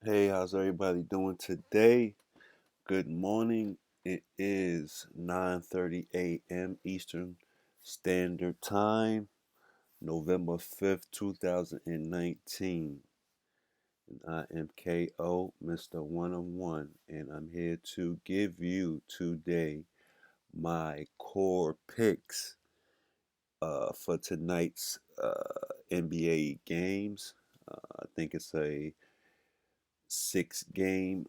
Hey, how's everybody doing today? Good morning. It is 9:30 a.m. Eastern Standard Time, November 5th, 2019. And I am KO, Mr. One on One, and I'm here to give you today my core picks for tonight's NBA games. I think it's a 6 game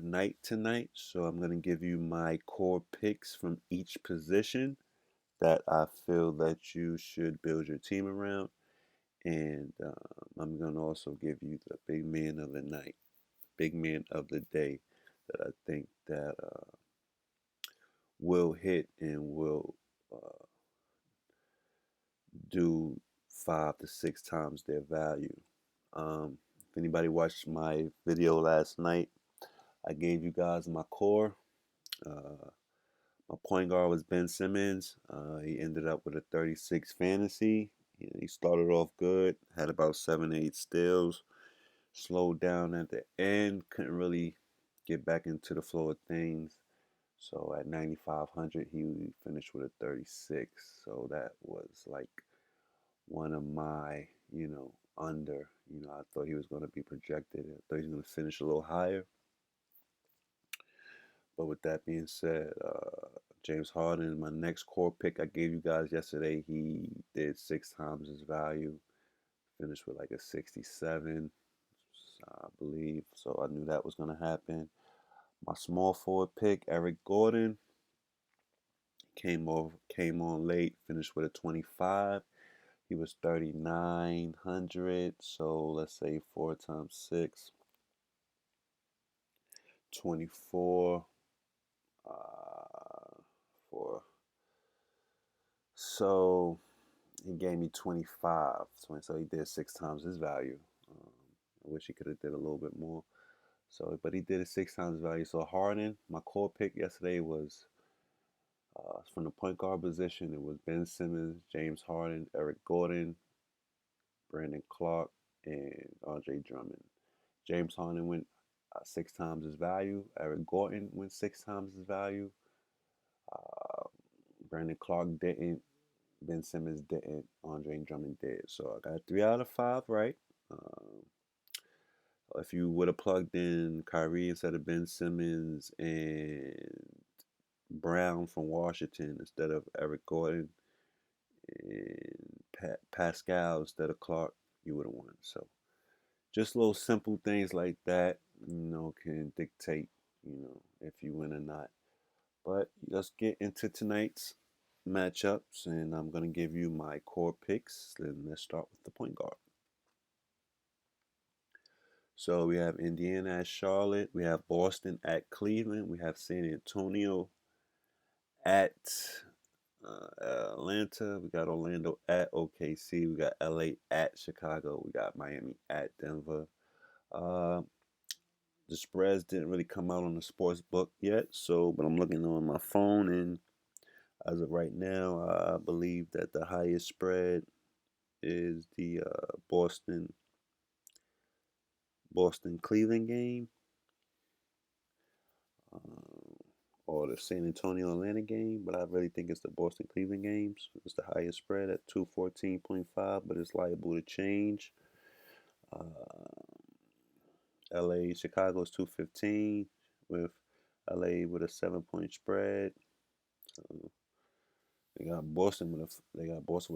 night tonight. So I'm going to give you my core picks from each position that I feel that you should build your team around. And I'm going to also give you the big man of the night, big man of the day that I think that will hit and will uh, do 5 to 6 times their value. If anybody watched my video last night, I gave you guys my core. Uh, My point guard was Ben Simmons. He ended up with a 36 fantasy. He started off good, had about 7, 8 steals, slowed down at the end, couldn't really get back into the flow of things. So at 9,500, he finished with a 36. So that was like one of my, under. I thought he was going to be projected. I thought he was going to finish a little higher. But with that being said, James Harden, my next core pick I gave you guys yesterday, he did 6 times his value, finished with like a 67, I believe. So I knew that was going to happen. My small forward pick, Eric Gordon, came on late, finished with a 25. He was 3,900. So let's say 4 times 6, 24. For so he gave me 25. So he did 6 times his value. I wish he could have did a little bit more. So, but he did it 6 times his value. So Harden, my core pick yesterday was from the point guard position. It was Ben Simmons, James Harden, Eric Gordon, Brandon Clark, and Andre Drummond. James Harden went 6 times his value. Eric Gordon went 6 times his value. Uh, Brandon Clark didn't. Ben Simmons didn't. Andre Drummond did. So I got 3 out of 5 right. Um, if you would have plugged in Kyrie instead of Ben Simmons and Brown from Washington instead of Eric Gordon and Pascal instead of Clark, you would have won. So just little simple things like that, can dictate, if you win or not. But let's get into tonight's matchups, and I'm going to give you my core picks. Then let's start with the point guard. So we have Indiana at Charlotte. We have Boston at Cleveland. We have San Antonio at Atlanta. We got Orlando at OKC. We got LA at Chicago. We got Miami at Denver. Uh, the spreads didn't really come out on the sports book yet, but I'm looking on my phone, and as of right now, I believe that the highest spread is the Boston Cleveland game, um, or the San Antonio Atlanta game, but I really think it's the Boston Cleveland games. It's the highest spread at 214.5, but it's liable to change. Uh, LA Chicago is 215 with LA with a 7 point spread. So they got Boston with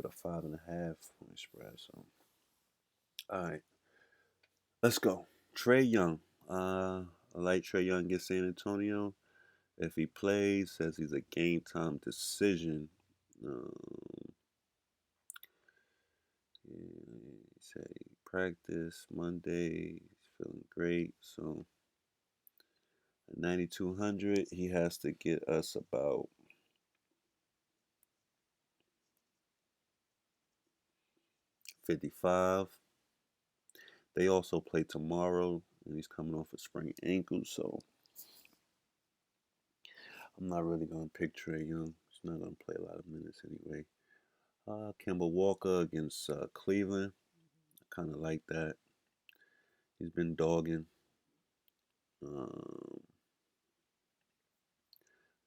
a 5.5 point spread. So all right, let's go. Trae Young. I like Trae Young against San Antonio. If he plays, says he's a game time decision. Um, yeah, say practice Monday. He's feeling great. So at 9,200, he has to get us about 55. They also play tomorrow, and he's coming off a sprained ankle. So I'm not really going to pick Trae Young. He's not going to play a lot of minutes anyway. Kemba Walker against Cleveland. I kind of like that. He's been dogging. Um,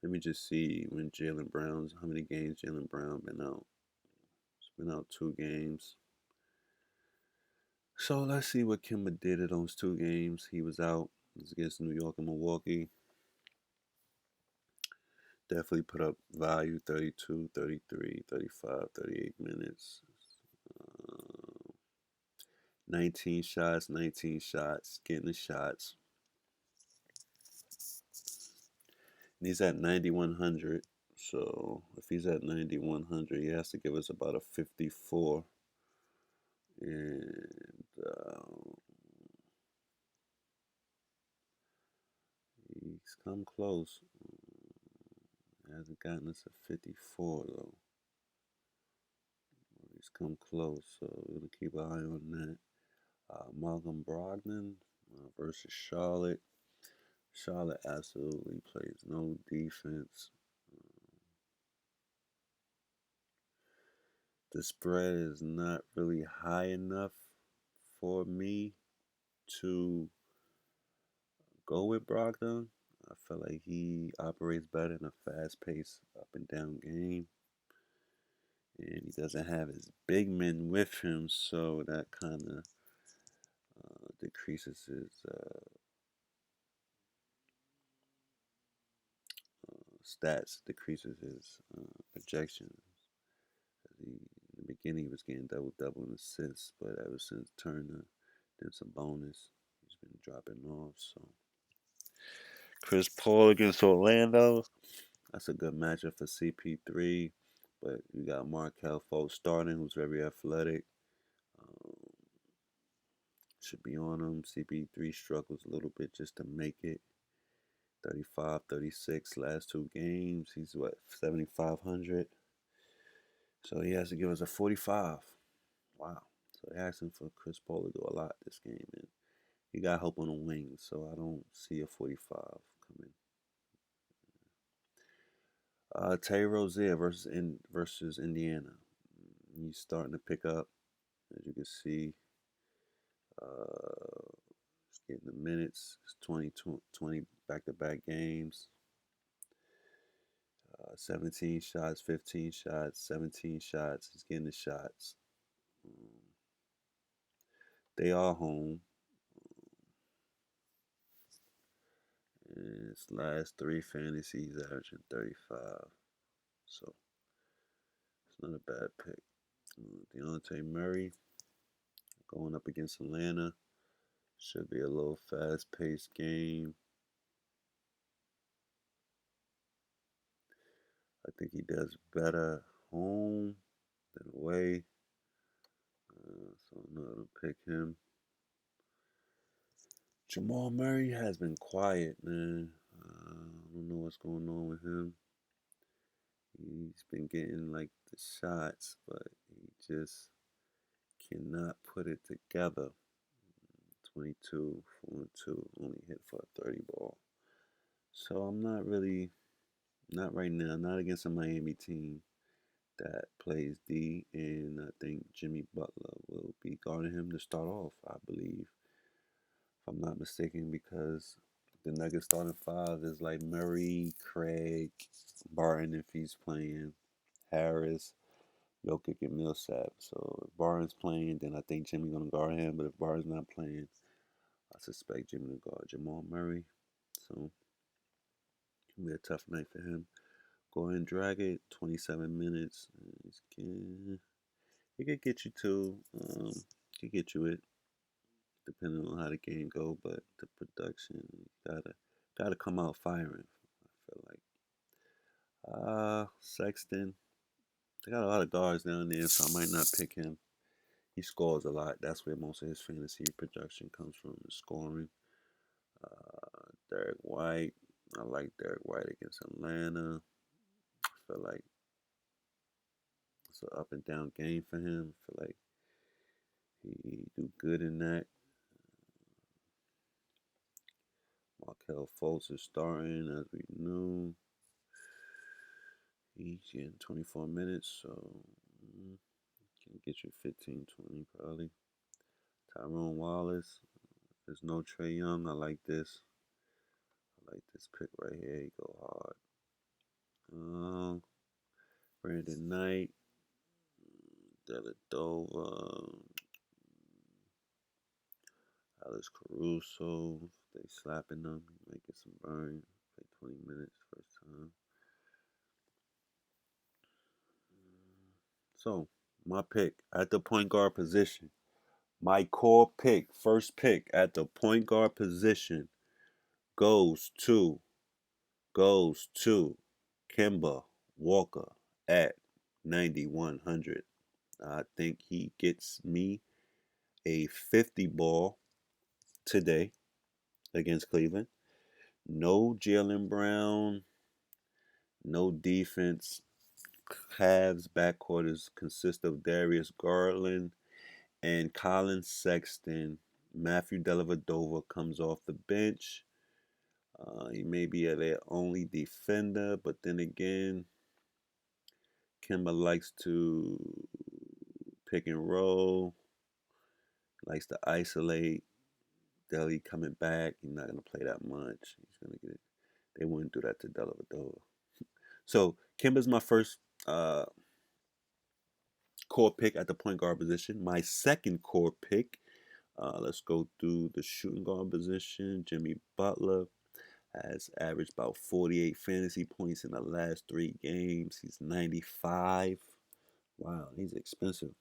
Let me just see when Jalen Brown's how many games Jalen Brown been out. He's been out 2 games. So let's see what Kimba did in those 2 games. He was out. It was against New York and Milwaukee. Definitely put up value 32, 33, 35, 38 minutes. Uh, 19 shots, 19 shots, getting the shots. And he's at 9,100. So if he's at 9,100, he has to give us about a 54. And he's come close. Hasn't gotten us a 54 though. He's come close, so we're gonna keep an eye on that. Malcolm Brogdon versus Charlotte. Charlotte absolutely plays no defense. The spread is not really high enough for me to go with Brogdon. I feel like he operates better in a fast-paced, up and down game, and he doesn't have his big men with him, so that kind of decreases his stats, decreases his projections. In the beginning, he was getting double in assists, but ever since Turner, then some bonus, he's been dropping off. So Chris Paul against Orlando, that's a good matchup for CP3. But you got Markel Fultz starting, who's very athletic. Um, should be on him. CP3 struggles a little bit just to make it. 35, 36 last 2 games. He's what, 7,500. So he has to give us a 45. Wow. So they're asking for Chris Paul to do a lot this game. And he got help on the wings, so I don't see a 45 coming. Tay Rozier versus Indiana. He's starting to pick up, as you can see. He's getting the minutes. It's 20 back-to-back games. 17 shots, 15 shots, 17 shots. He's getting the shots. Um, they are home. And his last 3 fantasies averaging 35. So it's not a bad pick. Deontay Murray going up against Atlanta. Should be a little fast-paced game. I think he does better home than away. So I'm not going to pick him. Jamal Murray has been quiet, man. I don't know what's going on with him. He's been getting like the shots, but he just cannot put it together. 22, 4 and 2, only hit for a 30 ball. So I'm not really, not right now, not against a Miami team that plays D, and I think Jimmy Butler will be guarding him to start off, I believe, if I'm not mistaken, because the Nuggets starting five is like Murray, Craig, Barton if he's playing, Harris, Jokic, and Millsap. So if Barton's playing, then I think Jimmy's gonna guard him. But if Barton's not playing, I suspect Jimmy will guard Jamal Murray. So it'll be a tough night for him. Go ahead and drag it. 27 minutes. He could get you two. Could get you it, depending on how the game go. But the production gotta come out firing. I feel like. Sexton. They got a lot of guards down there, so I might not pick him. He scores a lot. That's where most of his fantasy production comes from, is scoring. Derek White. I like Derek White against Atlanta. I feel like it's an up and down game for him. I feel like he do good in that. Markel Fultz is starting, as we knew. He's getting 24 minutes, so can get you 15, 20 probably. Tyrone Wallace. There's no Trey Young. I like this. like this pick right here. He go hard. Brandon Knight, Deladova, Alex Caruso. They slapping them. He might get some burn. Play 20 minutes first time. So, my pick at the point guard position. My core pick, first pick at the point guard position goes to Kemba Walker at 9,100. I think he gets me a 50 ball today against Cleveland. No Jalen Brown, no defense. Cavs backcourt consists of Darius Garland and Colin Sexton. Matthew Dellavedova comes off the bench. He may be their only defender, but then again, Kemba likes to pick and roll, likes to isolate. Delhi coming back, he's not gonna play that much. He's gonna get it. They wouldn't do that to Dellavedova. So Kemba's my first core pick at the point guard position. My second core pick, let's go through the shooting guard position. Jimmy Butler has averaged about 48 fantasy points in the last 3 games. He's 95. Wow, he's expensive.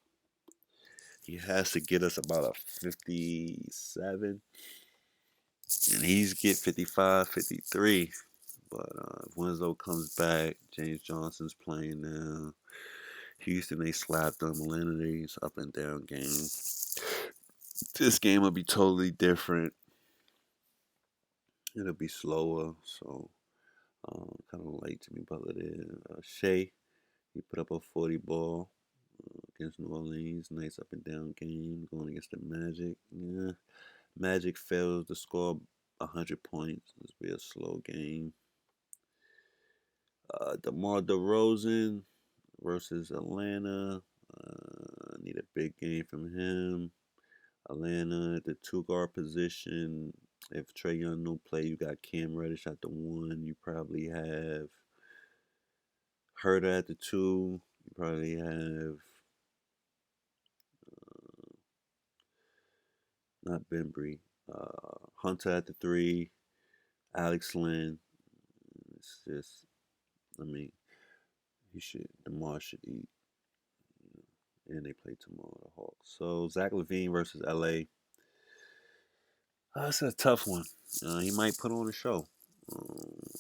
He has to get us about a 57. And he's get 55, 53. But if Winslow comes back, James Johnson's playing now. Houston, they slapped them. Atlanta, up and down game. This game will be totally different. It'll be slower. So, kind of like Jimmy Butler there. Shea, he put up a 40 ball against New Orleans. Nice up and down game. Going against the Magic. Yeah. Magic fails to score 100 points. This will be a slow game. DeMar DeRozan versus Atlanta. Need a big game from him. Atlanta at the two guard position. If Trae Young don't play, you got Cam Reddish at the 1. You probably have Herder at the 2. You probably have not Bembry. Hunter at the 3. Alex Lynn. It's just, I mean, DeMar should eat. And they play tomorrow, the Hawks. So Zach LaVine versus LA. That's a tough one. He might put on a show.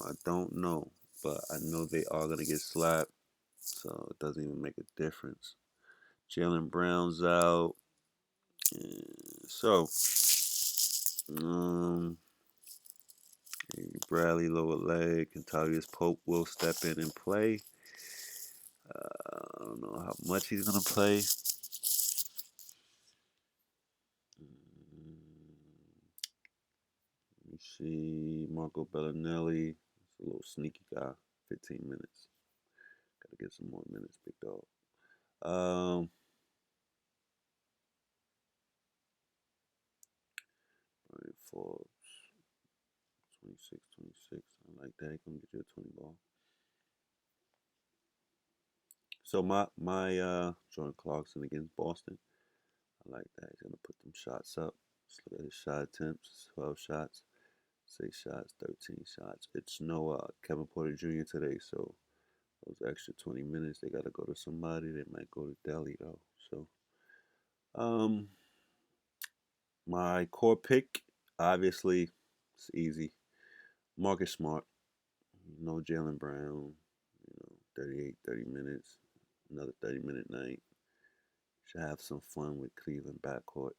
I don't know, but I know they are gonna get slapped, so it doesn't even make a difference. Jalen Brown's out, so Bradley lower leg. Kentavious Pope will step in and play. I don't know how much he's gonna play. Let me see. Marco Bellinelli. It's a little sneaky guy. 15 minutes. Gotta get some more minutes, big dog. Brian Forbes. 26, 26. I like that. He gonna get you a 20 ball. So my Jordan Clarkson against Boston. I like that. He's gonna put them shots up. Let's look at his shot attempts. 12 shots, 6 shots, 13 shots. It's no Kevin Porter Jr. today, so those extra 20 minutes they gotta go to somebody. They might go to Delhi though. So my core pick, obviously, it's easy. Marcus Smart. No Jalen Brown. 38, 30 minutes. Another 30-minute night. Should have some fun with Cleveland backcourt.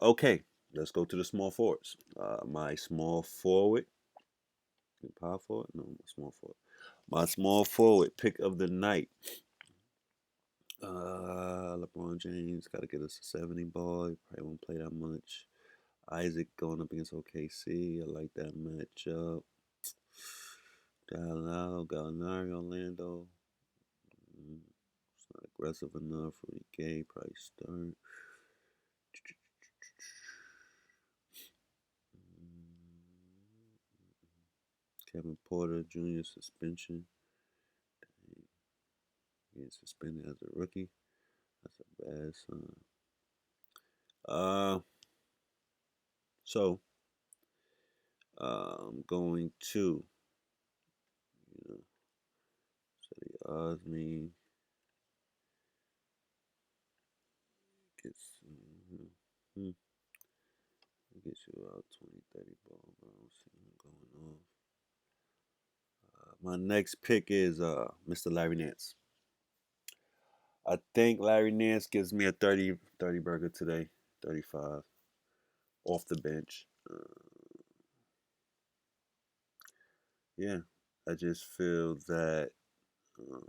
Okay, let's go to the small forwards. My small forward, power forward, no, small forward. My small forward pick of the night. LeBron James got to get us a 70 ball. He probably won't play that much. Isaac going up against OKC. I like that matchup. Gallinari, Orlando. It's not aggressive enough. Rudy Gay probably start. Kevin Porter Jr. suspension. Getting suspended as a rookie. That's a bad sign. Uh, so I'm going to, you know, so the odds mean gets mm-hmm, gets you about 20, 30 ball, but I don't see him going off. My next pick is Mr. Larry Nance. I think Larry Nance gives me a 30 burger today, 35 off the bench. Yeah, I just feel that um,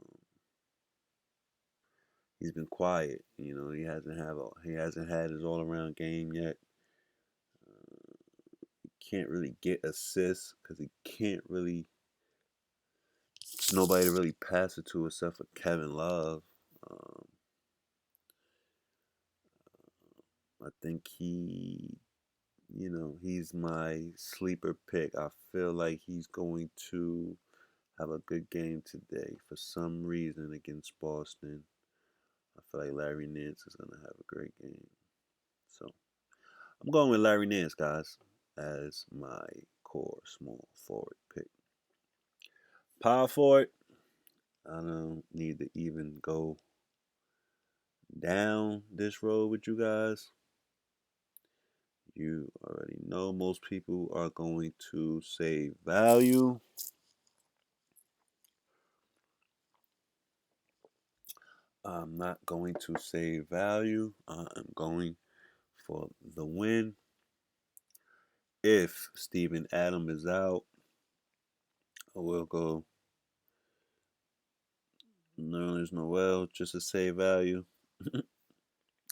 he's been quiet. You know, he hasn't had his all around game yet. Can't really get assists because he can't really nobody to really pass it to except for Kevin Love. Um, I think he's my sleeper pick. I feel like he's going to have a good game today for some reason against Boston. I feel like Larry Nance is going to have a great game. So I'm going with Larry Nance, guys, as my core small forward pick. Power forward, I don't need to even go down this road with you guys. You already know most people are going to save value. I'm not going to save value. I'm going for the win. If Steven Adams is out, I will go Nerlens Noel just to save value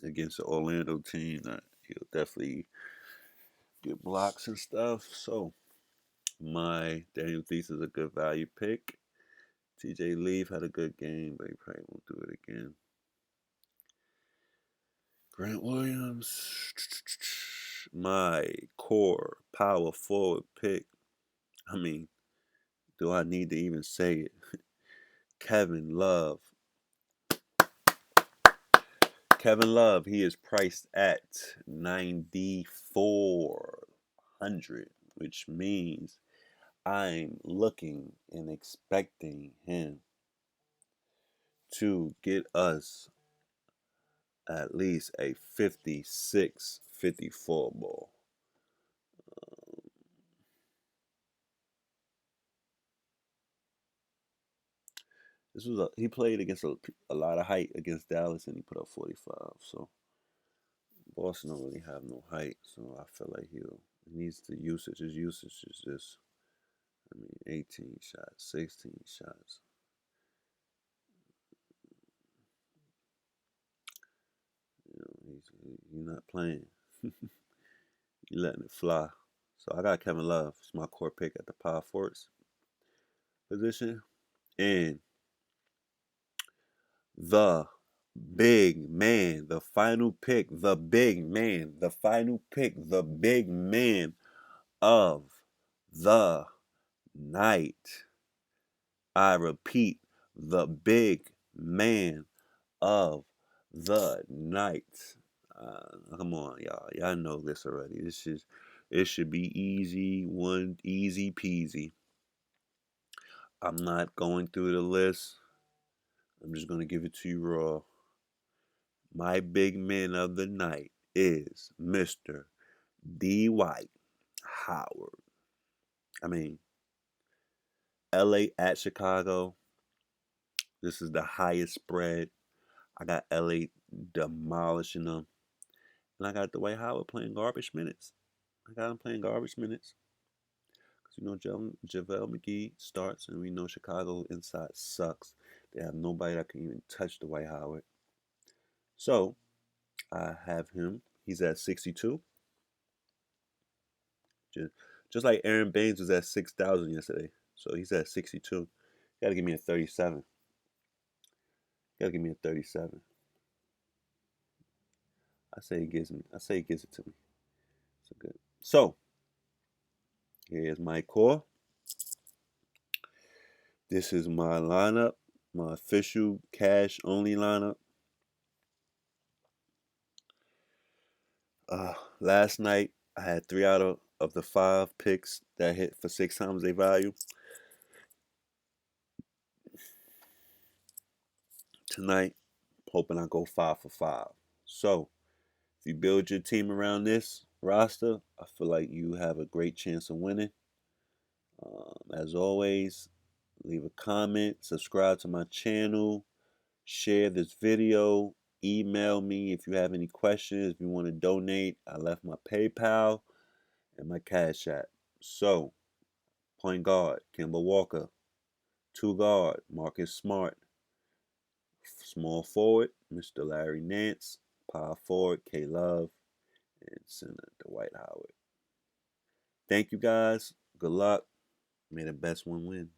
against the Orlando team. He'll definitely get blocks and stuff. So my Daniel Theis is a good value pick. TJ Leaf had a good game, but he probably won't do it again. Grant Williams, my core power forward pick. I mean, do I need to even say it? Kevin Love. Kevin Love, he is priced at 9,400, which means I'm looking and expecting him to get us at least a 56, 54 ball. He played against a lot of height against Dallas and he put up 45. So Boston don't really have no height, so I feel like he needs the usage. His usage is just, 18 shots, 16 shots. He's not playing. You're letting it fly. So I got Kevin Love. It's my core pick at the power forwards position. And the big man, the final pick, the big man, the final pick, the big man of the night. I repeat, the big man of the night. Come on, y'all. Y'all know this already. It should be easy, easy peasy. I'm not going through the list. I'm just gonna give it to you raw. My big man of the night is Mr. Dwight Howard. I mean, LA at Chicago. This is the highest spread. I got LA demolishing them. And I got Dwight Howard playing garbage minutes. I got him playing garbage minutes. Because JaVale McGee starts, and we know Chicago inside sucks. They have nobody that can even touch Dwight Howard. So I have him. He's at 62. Just like Aaron Baines was at 6,000 yesterday. So he's at 62. You gotta give me a 37. Gotta give me a 37. I say he gives it to me. So good. So here's my core. This is my lineup, my official cash only lineup. Last night I had 3 out of the 5 picks that hit for 6 times their value. Tonight, hoping I go 5 for 5. So, if you build your team around this roster, I feel like you have a great chance of winning. As always, leave a comment, subscribe to my channel, share this video, email me if you have any questions, if you want to donate. I left my PayPal and my Cash App. So, point guard, Kemba Walker. 2 guard, Marcus Smart. Small forward, Mr. Larry Nance. Power forward, K Love. And center, Dwight Howard. Thank you guys. Good luck. May the best one win.